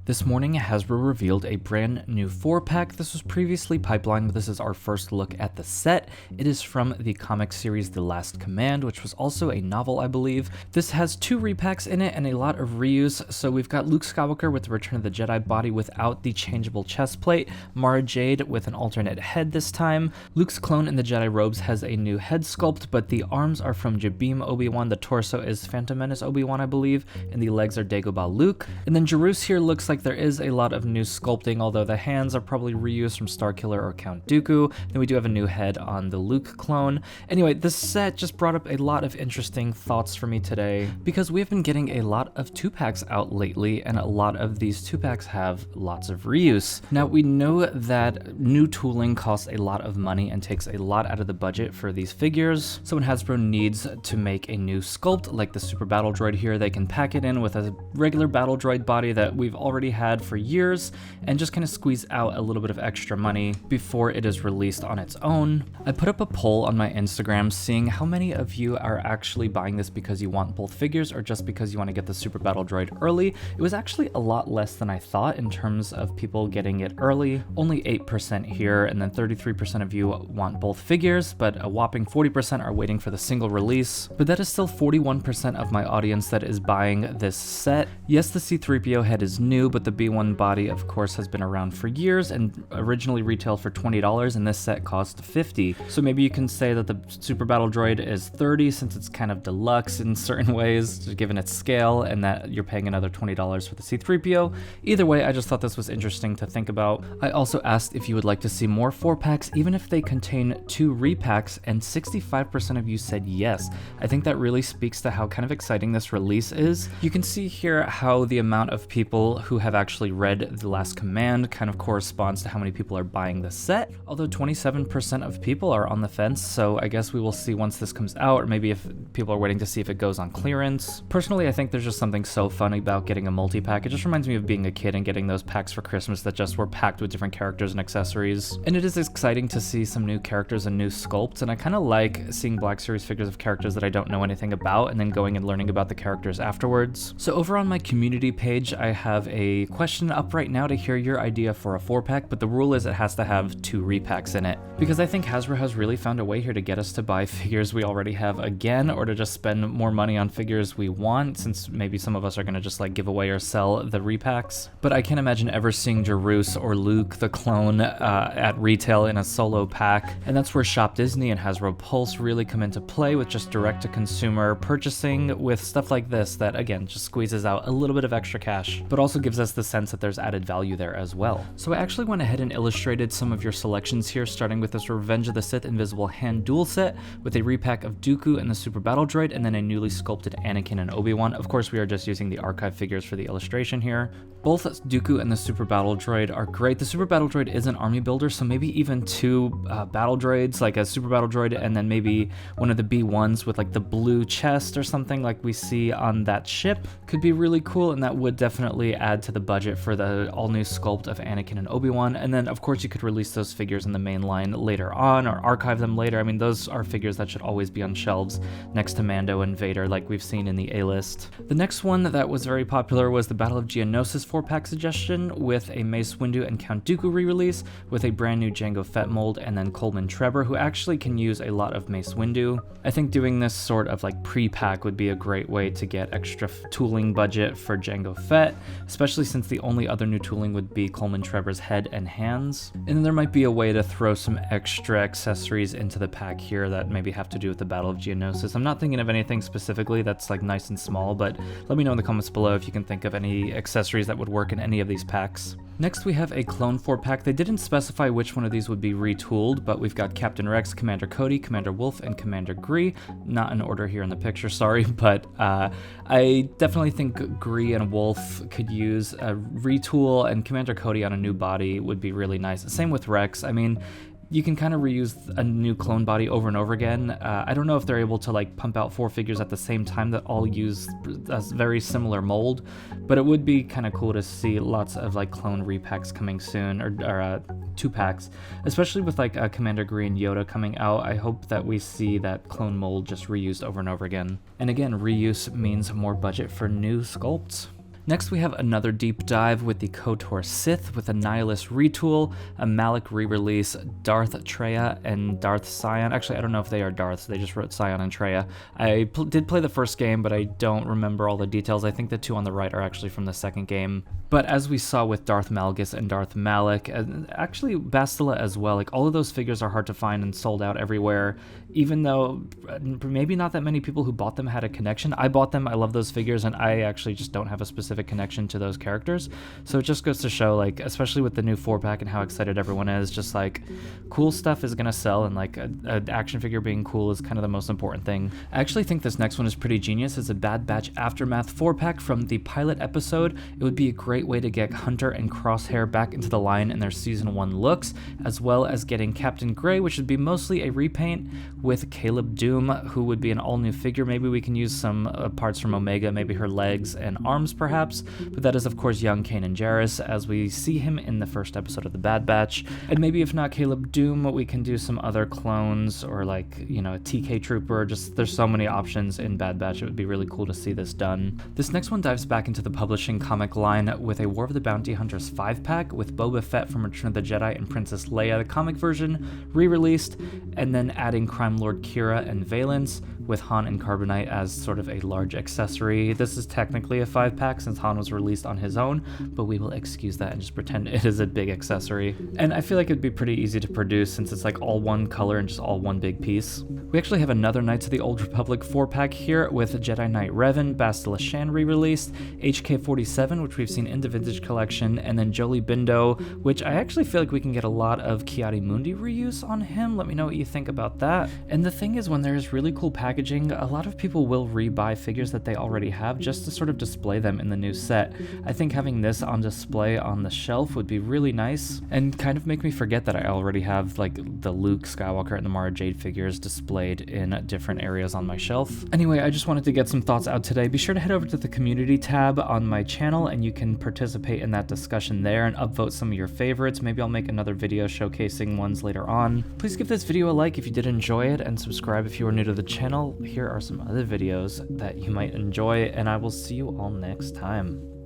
This morning, Hasbro revealed a brand new 4-pack. This was previously pipelined, but this is our first look at the set. It is from the comic series The Last Command, which was also a novel, I believe. This has 2 repacks in it and a lot of reuse. So we've got Luke Skywalker with the Return of the Jedi body without the changeable chest plate, Mara Jade with an alternate head this time. Luke's clone in the Jedi robes has a new head sculpt, but the arms are from Jabim Obi-Wan, the torso is Phantom Menace Obi-Wan, I believe, and the legs are Dagobah Luke. And then Joruus here looks like there is a lot of new sculpting, although the hands are probably reused from Starkiller or Count Dooku. Then we do have a new head on the Luke clone. Anyway, this set just brought up a lot of interesting thoughts for me today, because we have been getting a lot of 2-packs out lately, and a lot of these 2-packs have lots of reuse. Now, we know that new tooling costs a lot of money and takes a lot out of the budget for these figures, so when Hasbro needs to make a new sculpt, like the Super Battle Droid here, they can pack it in with a regular Battle Droid body that we've already had for years and just kind of squeeze out a little bit of extra money before it is released on its own. I put up a poll on my Instagram seeing how many of you are actually buying this because you want both figures or just because you want to get the Super Battle Droid early. It was actually a lot less than I thought in terms of people getting it early. Only 8% here, and then 33% of you want both figures, but a whopping 40% are waiting for the single release. But that is still 41% of my audience that is buying this set. Yes, the C-3PO head is new, but the B1 body, of course, has been around for years and originally retailed for $20, and this set cost $50. So maybe you can say that the Super Battle Droid is $30 since it's kind of deluxe in certain ways, given its scale, and that you're paying another $20 for the C-3PO. Either way, I just thought this was interesting to think about. I also asked if you would like to see more 4-packs, even if they contain 2 repacks, and 65% of you said yes. I think that really speaks to how kind of exciting this release is. You can see here how the amount of people who have actually read The Last Command kind of corresponds to how many people are buying the set, although 27% of people are on the fence, so I guess we will see once this comes out, or maybe if people are waiting to see if it goes on clearance. Personally, I think there's just something so fun about getting a multi-pack. It just reminds me of being a kid and getting those packs for Christmas that just were packed with different characters and accessories. And it is exciting to see some new characters and new sculpts, and I kind of like seeing Black Series figures of characters that I don't know anything about and then going and learning about the characters afterwards. So over on my community page, I have a question up right now to hear your idea for a 4-pack, but the rule is it has to have 2 repacks in it, because I think Hasbro has really found a way here to get us to buy figures we already have again, or to just spend more money on figures we want, since maybe some of us are going to just like give away or sell the repacks. But I can't imagine ever seeing Joruus or Luke the clone at retail in a solo pack, and that's where Shop Disney and Hasbro Pulse really come into play with just direct-to-consumer purchasing with stuff like this that, again, just squeezes out a little bit of extra cash, but also gives us the sense that there's added value there as well. So I actually went ahead and illustrated some of your selections here, starting with this Revenge of the Sith Invisible Hand duel set with a repack of Dooku and the Super Battle Droid, and then a newly sculpted Anakin and Obi-Wan. Of course, we are just using the archive figures for the illustration here. Both Dooku and the Super Battle Droid are great. The Super Battle Droid is an army builder, so maybe even 2 battle droids, like a Super Battle Droid and then maybe one of the B1s with like the blue chest or something like we see on that ship could be really cool, and that would definitely add to the budget for the all-new sculpt of Anakin and Obi-Wan. And then, of course, you could release those figures in the main line later on or archive them later. I mean, those are figures that should always be on shelves next to Mando and Vader like we've seen in the A-list. The next one that was very popular was the Battle of Geonosis 4-pack suggestion with a Mace Windu and Count Dooku re-release with a brand new Jango Fett mold, and then Coleman Trevor, who actually can use a lot of Mace Windu. I think doing this sort of like pre-pack would be a great way to get extra tooling budget for Jango Fett, especially since the only other new tooling would be Coleman Trevor's head and hands. And then there might be a way to throw some extra accessories into the pack here that maybe have to do with the Battle of Geonosis. I'm not thinking of anything specifically that's like nice and small, but let me know in the comments below if you can think of any accessories that would work in any of these packs. Next, we have a Clone 4-pack. They didn't specify which one of these would be retooled, but we've got Captain Rex, Commander Cody, Commander Wolf, and Commander Gree. Not in order here in the picture, sorry, but I definitely think Gree and Wolf could use a retool, and Commander Cody on a new body would be really nice. Same with Rex. I mean, you can kind of reuse a new clone body over and over again. I don't know if they're able to like pump out 4 figures at the same time that all use a very similar mold, but it would be kind of cool to see lots of like clone repacks coming soon, or 2-packs, especially with like Commander Green Yoda coming out. I hope that we see that clone mold just reused over and over again. And again, reuse means more budget for new sculpts. Next we have another deep dive with the KOTOR Sith with a Nihilus retool, a Malak re-release, Darth Traya and Darth Sion. Actually, I don't know if they are Darths, they just wrote Sion and Traya. I did play the first game, but I don't remember all the details. I think the two on the right are actually from the second game. But as we saw with Darth Malgus and Darth Malak, and actually Bastila as well, like all of those figures are hard to find and sold out everywhere, even though maybe not that many people who bought them had a connection. I bought them, I love those figures, and I actually just don't have a specific connection to those characters. So it just goes to show, like, especially with the new 4-pack and how excited everyone is, just like cool stuff is gonna sell, and like an action figure being cool is kind of the most important thing. I actually think this next one is pretty genius. It's a Bad Batch Aftermath 4-pack from the pilot episode. It would be a great way to get Hunter and Crosshair back into the line in their season 1 looks, as well as getting Captain Gray, which would be mostly a repaint, with Caleb Doom, who would be an all-new figure. Maybe we can use some parts from Omega, maybe her legs and arms perhaps, but that is of course young Kanan Jarrus as we see him in the first episode of the Bad Batch. And maybe if not Caleb Doom, we can do some other clones, or like, you know, a TK Trooper. Just there's so many options in Bad Batch. It would be really cool to see this done. This next one dives back into the publishing comic line with a War of the Bounty Hunters 5-pack with Boba Fett from Return of the Jedi and Princess Leia, the comic version, re-released, and then adding Crime Lord Kira and Valence with Han and Carbonite as sort of a large accessory. This is technically a 5-pack since Han was released on his own, but we will excuse that and just pretend it is a big accessory. And I feel like it'd be pretty easy to produce since it's like all one color and just all one big piece. We actually have another Knights of the Old Republic 4-pack here with Jedi Knight Revan, Bastila Shan re-released, HK-47, which we've seen in the Vintage Collection, and then Jolie Bindo, which I actually feel like we can get a lot of Ki-Adi-Mundi reuse on him. Let me know what you think about that. And the thing is, when there's really cool packaging, a lot of people will rebuy figures that they already have just to sort of display them in the new set. I think having this on display on the shelf would be really nice and kind of make me forget that I already have like the Luke Skywalker and the Mara Jade figures displayed in different areas on my shelf. Anyway, I just wanted to get some thoughts out today. Be sure to head over to the community tab on my channel and you can participate in that discussion there and upvote some of your favorites. Maybe I'll make another video showcasing ones later on. Please give this video a like if you did enjoy it, and subscribe if you are new to the channel. Here are some other videos that you might enjoy, and I will see you all next time.